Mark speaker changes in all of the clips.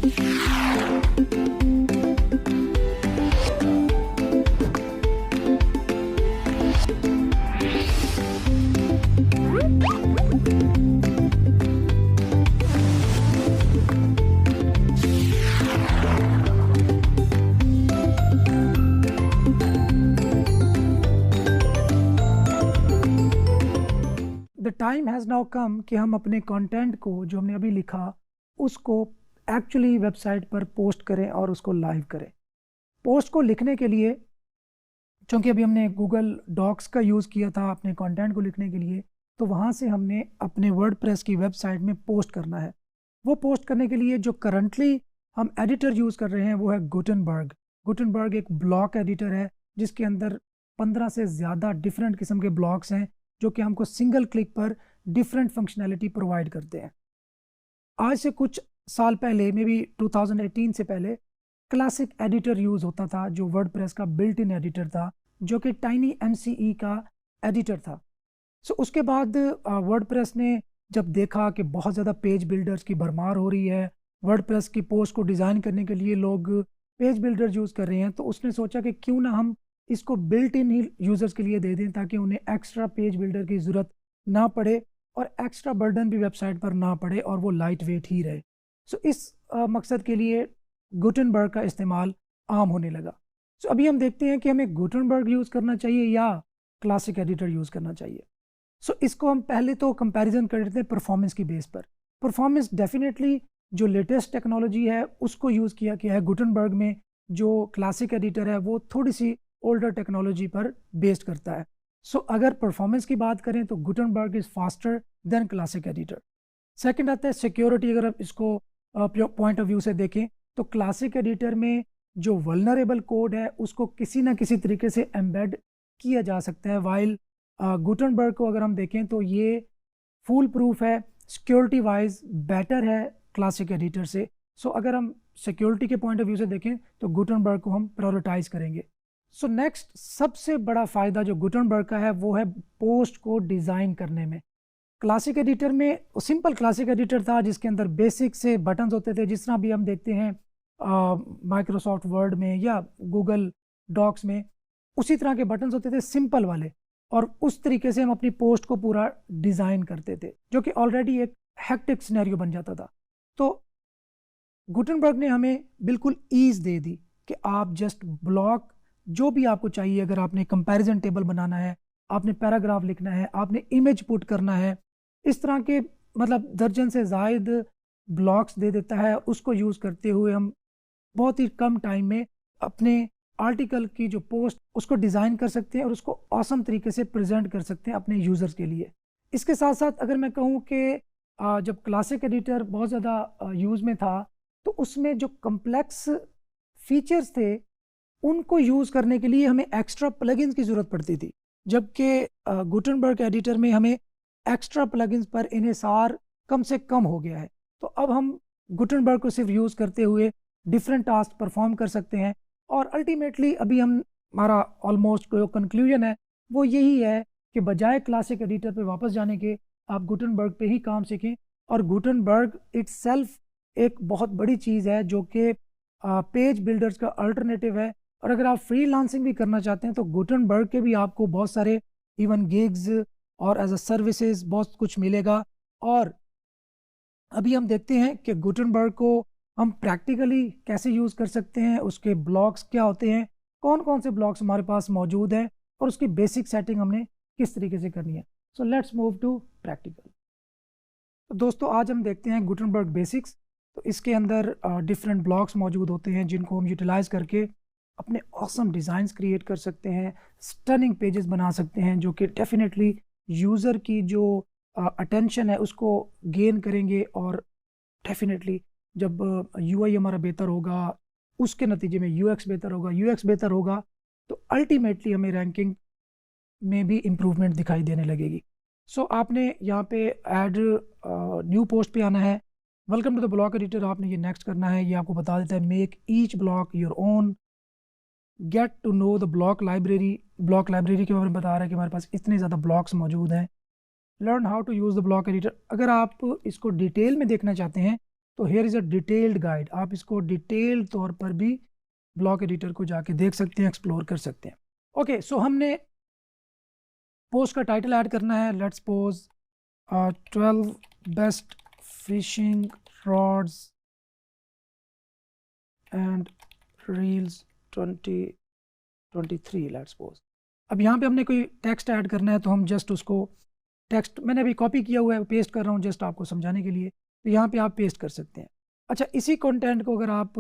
Speaker 1: The time has now come कि हम अपने कंटेंट को जो हमने अभी लिखा उसको एक्चुअली वेबसाइट पर पोस्ट करें और उसको लाइव करें। पोस्ट को लिखने के लिए, चूँकि अभी हमने गूगल डॉक्स का यूज़ किया था अपने कंटेंट को लिखने के लिए, तो वहाँ से हमने अपने वर्डप्रेस की वेबसाइट में पोस्ट करना है। वो पोस्ट करने के लिए जो करंटली हम एडिटर यूज़ कर रहे हैं वो है गुटेनबर्ग। गुटेनबर्ग एक ब्लॉक एडिटर है जिसके अंदर 15 से ज़्यादा डिफरेंट किस्म के ब्लॉक्स हैं जो कि हमको सिंगल क्लिक पर डिफरेंट फंक्शनैलिटी प्रोवाइड करते हैं। आज से कुछ साल पहले, मे बी 2018 से पहले, क्लासिक एडिटर यूज़ होता था जो वर्डप्रेस का बिल्ट इन एडिटर था, जो कि TinyMCE का एडिटर था। उसके बाद वर्डप्रेस ने जब देखा कि बहुत ज़्यादा पेज बिल्डर्स की भरमार हो रही है, वर्डप्रेस की पोस्ट को डिज़ाइन करने के लिए लोग पेज बिल्डर यूज़ कर रहे हैं, तो उसने सोचा कि क्यों ना हम इसको बिल्ट इन ही यूज़र्स के लिए दे दें ताकि उन्हें एक्स्ट्रा पेज बिल्डर की ज़रूरत ना पड़े और एक्स्ट्रा बर्डन भी वेबसाइट पर ना पड़े और वो लाइट वेट ही रहे। इस मकसद के लिए गुटेनबर्ग का इस्तेमाल आम होने लगा। अभी हम देखते हैं कि हमें गुटेनबर्ग यूज़ करना चाहिए या क्लासिक एडिटर यूज़ करना चाहिए। इसको हम पहले तो कंपैरिजन कर लेते हैं परफॉर्मेंस की बेस पर। परफॉर्मेंस डेफिनेटली जो लेटेस्ट टेक्नोलॉजी है उसको यूज़ किया गया है। गुटेनबर्ग में जो क्लासिक एडिटर है वो थोड़ी सी ओल्डर टेक्नोलॉजी पर बेस्ड करता है। अगर परफॉर्मेंस की बात करें तो Gutenberg is faster than classic editor. Second आता है सिक्योरिटी। अगर आप इसको पॉइंट ऑफ व्यू से देखें तो क्लासिक एडिटर में जो वल्नरेबल कोड है उसको किसी ना किसी तरीके से एम्बेड किया जा सकता है, वाइल गुटेनबर्ग को अगर हम देखें तो ये फुल प्रूफ है, सिक्योरिटी वाइज बेटर है क्लासिक एडिटर से। अगर हम सिक्योरिटी के पॉइंट ऑफ व्यू से देखें तो गुटेनबर्ग को हम प्रायोरिटाइज करेंगे। नेक्स्ट सबसे बड़ा फ़ायदा जो गुटेनबर्ग का है वो है पोस्ट को डिज़ाइन करने में। क्लासिक एडिटर में सिंपल क्लासिक एडिटर था जिसके अंदर बेसिक से बटन्स होते थे, जिस तरह भी हम देखते हैं माइक्रोसॉफ्ट वर्ड में या गूगल डॉक्स में, उसी तरह के बटन्स होते थे सिंपल वाले, और उस तरीके से हम अपनी पोस्ट को पूरा डिज़ाइन करते थे जो कि ऑलरेडी एक हेक्टिक सिनेरियो बन जाता था। तो गुटेनबर्ग ने हमें बिल्कुल ईज़ दे दी कि आप जस्ट ब्लॉक जो भी आपको चाहिए, अगर आपने कंपैरिजन टेबल बनाना है, आपने पैराग्राफ लिखना है, आपने इमेज पुट करना है, इस तरह के मतलब दर्जन से ज़ायद ब्लॉक्स दे देता है। उसको यूज़ करते हुए हम बहुत ही कम टाइम में अपने आर्टिकल की जो पोस्ट उसको डिज़ाइन कर सकते हैं और उसको ऑसम तरीके से प्रेजेंट कर सकते हैं अपने यूज़र्स के लिए। इसके साथ साथ अगर मैं कहूँ कि जब क्लासिक एडिटर बहुत ज़्यादा यूज़ में था तो उसमें जो कम्प्लेक्स फीचर्स थे उनको यूज़ करने के लिए हमें एक्स्ट्रा प्लगइन्स की ज़रूरत पड़ती थी, जबकि गुटेनबर्ग एडिटर में हमें एक्स्ट्रा प्लगइन्स पर इन्हिसार कम से कम हो गया है। तो अब हम गुटेनबर्ग को सिर्फ यूज़ करते हुए डिफरेंट टास्क परफॉर्म कर सकते हैं, और अल्टीमेटली अभी हमारा ऑलमोस्ट जो कंक्लूजन है वो यही है कि बजाय क्लासिक एडिटर पे वापस जाने के आप गुटेनबर्ग पे ही काम सीखें। और गुटेनबर्ग इट्सेल्फ एक बहुत बड़ी चीज़ है जो कि पेज बिल्डर्स का अल्टरनेटिव है, और अगर आप फ्रीलांसिंग भी करना चाहते हैं तो गुटेनबर्ग के भी आपको बहुत सारे इवन गिग्स और एज अ सर्विसेज बहुत कुछ मिलेगा। और अभी हम देखते हैं कि गुटेनबर्ग को हम प्रैक्टिकली कैसे यूज़ कर सकते हैं, उसके ब्लॉक्स क्या होते हैं, कौन कौन से ब्लॉक्स हमारे पास मौजूद हैं और उसकी बेसिक सेटिंग हमने किस तरीके से करनी है। So let's move to practical. तो दोस्तों आज हम देखते हैं गुटेनबर्ग बेसिक्स। तो इसके अंदर डिफरेंट ब्लॉक्स मौजूद होते हैं जिनको हम यूटिलाइज़ करके अपने ऑसम डिज़ाइंस क्रिएट कर सकते हैं, स्टनिंग पेजेस बना सकते हैं जो कि डेफिनेटली यूज़र की जो अटेंशन है उसको गेन करेंगे, और डेफिनेटली जब यूआई हमारा बेहतर होगा उसके नतीजे में यूएक्स बेहतर होगा, यूएक्स बेहतर होगा तो अल्टीमेटली हमें रैंकिंग में भी इम्प्रूवमेंट दिखाई देने लगेगी। आपने यहाँ पे ऐड न्यू पोस्ट पे आना है, welcome to the block editor, आपने ये नेक्स्ट करना है। ये आपको बता देता है make each block your own, get to know the block library. Block library के बारे में बता रहा है कि हमारे पास इतने ज़्यादा ब्लॉक्स मौजूद हैं। Learn how to use the block editor. अगर आप इसको डिटेल में देखना चाहते हैं तो here is a detailed guide, आप इसको डिटेल्ड तौर पर भी ब्लॉग एडिटर को जाके देख सकते हैं, एक्सप्लोर कर सकते हैं। ओके, सो हमने पोस्ट का टाइटल ऐड करना है, let's pose 12 best fishing rods and reels 2023, let's pose. अब यहाँ पे हमने कोई टेक्स्ट ऐड करना है, तो हम जस्ट उसको टेक्स्ट मैंने अभी कॉपी किया हुआ है, पेस्ट कर रहा हूँ जस्ट आपको समझाने के लिए, तो यहाँ पे आप पेस्ट कर सकते हैं। अच्छा, इसी कंटेंट को अगर आप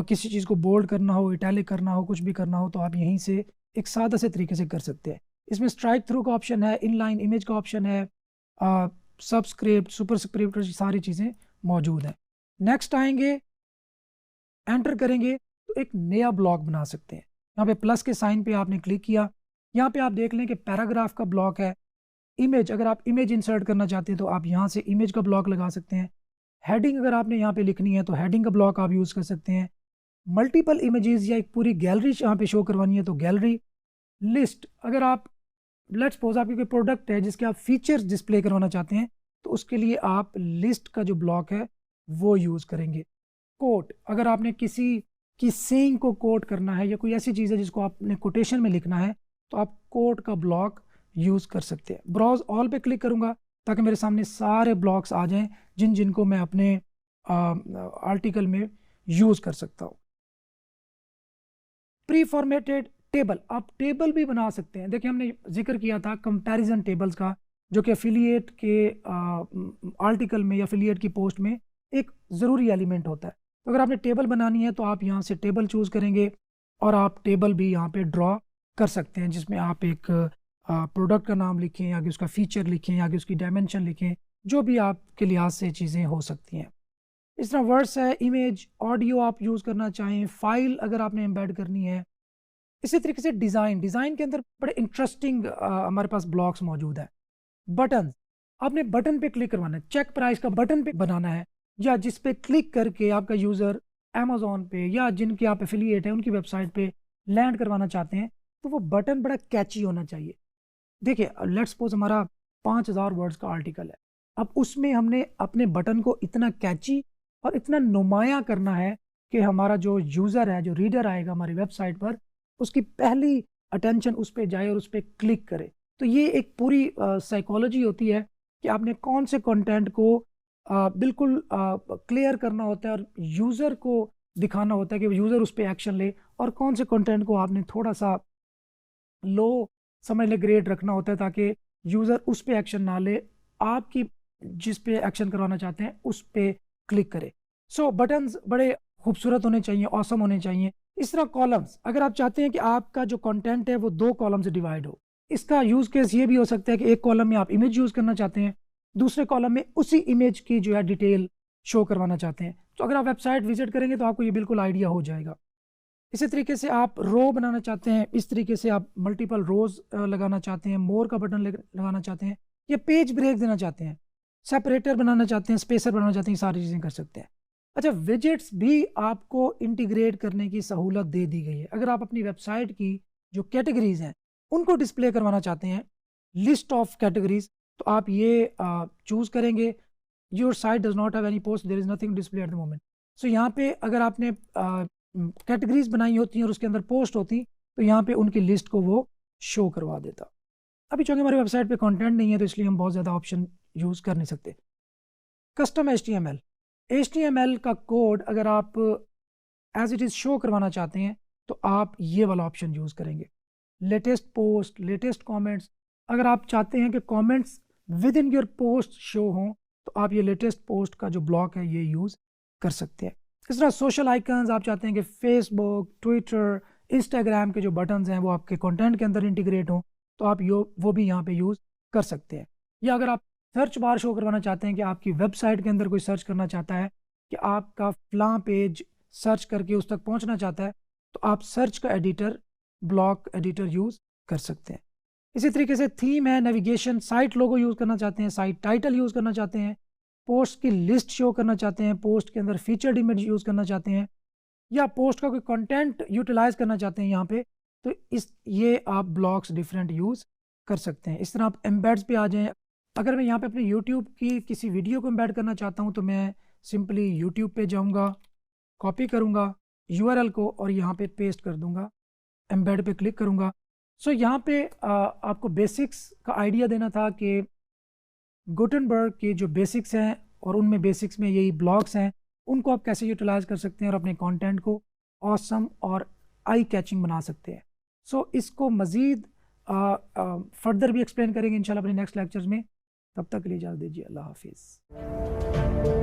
Speaker 1: किसी चीज़ को बोल्ड करना हो, इटैलिक करना हो, कुछ भी करना हो, तो आप यहीं से एक सादा से तरीके से कर सकते हैं। इसमें स्ट्राइक थ्रू का ऑप्शन है, इनलाइन इमेज का ऑप्शन है, सबस्क्रिप्ट, सुपरस्क्रिप्ट, सारी चीज़ें मौजूद हैं। नेक्स्ट आएंगे, एंटर करेंगे तो एक नया ब्लॉक बना सकते हैं। यहाँ पे प्लस के साइन पे आपने क्लिक किया, यहाँ पे आप देख लें कि पैराग्राफ का ब्लॉक है। इमेज, अगर आप इमेज इंसर्ट करना चाहते हैं तो आप यहाँ से इमेज का ब्लॉक लगा सकते हैं। हेडिंग अगर आपने यहाँ पे लिखनी है तो हेडिंग का ब्लॉक आप यूज़ कर सकते हैं। मल्टीपल इमेजेस या एक पूरी गैलरी यहाँ पे शो करवानी है तो गैलरी। लिस्ट, अगर आप लेट्स सपोज आपकी कोई प्रोडक्ट है जिसके आप फीचर्स डिस्प्ले करवाना चाहते हैं तो उसके लिए आप लिस्ट का जो ब्लॉक है वो यूज़ करेंगे। कोट, अगर आपने किसी की सेइंग को कोट करना है या कोई ऐसी चीज़ है जिसको आपने कोटेशन में लिखना है तो आप कोट का ब्लॉक यूज़ कर सकते हैं। ब्राउज ऑल पे क्लिक करूँगा ताकि मेरे सामने सारे ब्लॉक्स आ जाएं जिनको मैं अपने आर्टिकल में यूज़ कर सकता हूँ। प्री फॉर्मेटेड टेबल, आप टेबल भी बना सकते हैं। देखिए, हमने जिक्र किया था कंपैरिजन टेबल्स का, जो कि एफिलिएट के आर्टिकल में या एफिलिएट की पोस्ट में एक ज़रूरी एलिमेंट होता है। तो अगर आपने टेबल बनानी है तो आप यहाँ से टेबल चूज़ करेंगे और आप टेबल भी यहाँ पे ड्रॉ कर सकते हैं, जिसमें आप एक प्रोडक्ट का नाम लिखें, आगे उसका फीचर लिखें, आगे उसकी डायमेंशन लिखें, जो भी आपके लिहाज से चीज़ें हो सकती हैं। इस तरह वर्ड्स है, इमेज, ऑडियो आप यूज़ करना चाहें, फाइल अगर आपने एम्बेड करनी है। इसी तरीके से डिज़ाइन के अंदर बड़े इंटरेस्टिंग हमारे पास ब्लॉक्स मौजूद हैं। बटन, आपने बटन पे क्लिक करवाना है, चेक प्राइस का बटन पे बनाना है, या जिस पे क्लिक करके आपका यूज़र अमेज़ॉन पे या जिनके आप एफिलिएट हैं उनकी वेबसाइट पे लैंड करवाना चाहते हैं, तो वो बटन बड़ा कैची होना चाहिए। देखिए, लेट्स सपोज हमारा 5000 वर्ड्स का आर्टिकल है, अब उसमें हमने अपने बटन को इतना कैची और इतना नुमाया करना है कि हमारा जो यूज़र है, जो रीडर आएगा हमारी वेबसाइट पर, उसकी पहली अटेंशन उस पर जाए और उस पर क्लिक करे। तो ये एक पूरी साइकोलॉजी होती है कि आपने कौन से कंटेंट को बिल्कुल क्लियर करना होता है और यूज़र को दिखाना होता है कि यूज़र उस पर एक्शन ले, और कौन से कंटेंट को आपने थोड़ा सा लो समझ ले ग्रेड रखना होता है ताकि यूज़र उस पे एक्शन ना ले, आपकी जिस पे एक्शन करवाना चाहते हैं उस पे क्लिक करे। सो बटन्स बड़े खूबसूरत होने चाहिए, ऑसम होने चाहिए। इस तरह कॉलम्स, अगर आप चाहते हैं कि आपका जो कंटेंट है वो 2 कॉलम से डिवाइड हो, इसका यूज़ केस ये भी हो सकता है कि एक कॉलम में आप इमेज यूज़ करना चाहते हैं, दूसरे कॉलम में उसी इमेज की जो है डिटेल शो करवाना चाहते हैं। तो अगर आप वेबसाइट विजिट करेंगे तो आपको ये बिल्कुल आइडिया हो जाएगा। इसी तरीके से आप रो बनाना चाहते हैं, इस तरीके से आप मल्टीपल रोज लगाना चाहते हैं, मोर का बटन लगाना चाहते हैं, या पेज ब्रेक देना चाहते हैं, सेपरेटर बनाना चाहते हैं, स्पेसर बनाना चाहते हैं, सारी चीज़ें कर सकते हैं। अच्छा, विजेट्स भी आपको इंटीग्रेट करने की सहूलत दे दी गई है। अगर आप अपनी वेबसाइट की जो कैटेगरीज हैं उनको डिस्प्ले करवाना चाहते हैं, लिस्ट ऑफ कैटेगरीज, तो आप ये चूज़ करेंगे, your site does not have any post, there is nothing display at the moment. So यहाँ पे अगर आपने कैटेगरीज बनाई होती हैं और उसके अंदर पोस्ट होती, तो यहाँ पे उनकी लिस्ट को वो शो करवा देता। अभी चूँकि हमारी वेबसाइट पे कंटेंट नहीं है तो इसलिए हम बहुत ज़्यादा ऑप्शन यूज़ कर नहीं सकते। कस्टम HTML का कोड अगर आप एज इट इज़ शो करवाना चाहते हैं तो आप ये वाला ऑप्शन यूज़ करेंगे। लेटेस्ट पोस्ट, लेटेस्ट कमेंट्स, अगर आप चाहते हैं कि comments with in your post show हों तो आप ये लेटेस्ट पोस्ट का जो ब्लॉक है ये यूज़ कर सकते हैं। इस तरह सोशल आइकन्स, आप चाहते हैं कि फेसबुक, ट्विटर, इंस्टाग्राम के जो बटन्स हैं वो आपके कंटेंट के अंदर इंटीग्रेट हों, तो आप वो भी यहाँ पे यूज़ कर सकते हैं। या अगर आप सर्च बार शो करवाना चाहते हैं कि आपकी वेबसाइट के अंदर कोई सर्च करना चाहता है कि आपका फ़लाँ पेज सर्च करके उस तक पहुँचना चाहता है, तो आप सर्च का एडिटर, ब्लॉक एडिटर यूज़ कर सकते हैं। इसी तरीके से थीम है, नेविगेशन, साइट लोगो यूज़ करना चाहते हैं, साइट टाइटल यूज़ करना चाहते हैं, पोस्ट की लिस्ट शो करना चाहते हैं, पोस्ट के अंदर फीचर्ड इमेज यूज़ करना चाहते हैं, या पोस्ट का कोई कंटेंट यूटिलाइज करना चाहते हैं यहाँ पे, तो ये आप ब्लॉक्स डिफरेंट यूज़ कर सकते हैं। इस तरह आप एम्बेड्स पे आ जाएं। अगर मैं यहाँ पे अपने यूट्यूब की किसी वीडियो को एम्बेड करना चाहता हूँ तो मैं सिंपली यूट्यूब पे जाऊंगा, कॉपी करूंगा यूआरएल को और यहाँ पे पेस्ट कर दूंगा, एम्बेड पे क्लिक करूंगा। सो यहाँ पे आपको बेसिक्स का आइडिया देना था कि गुटेनबर्ग के जो बेसिक्स हैं और उनमें बेसिक्स में यही ब्लॉग्स हैं, उनको आप कैसे यूटिलाइज कर सकते हैं और अपने कंटेंट को ऑसम और आई कैचिंग बना सकते हैं। सो इसको मज़ीद फर्दर भी एक्सप्लेन करेंगे इंशाल्लाह अपने नेक्स्ट लेक्चर्स में। तब तक के लिए इजाज़त दीजिए, अल्लाह हाफिज़।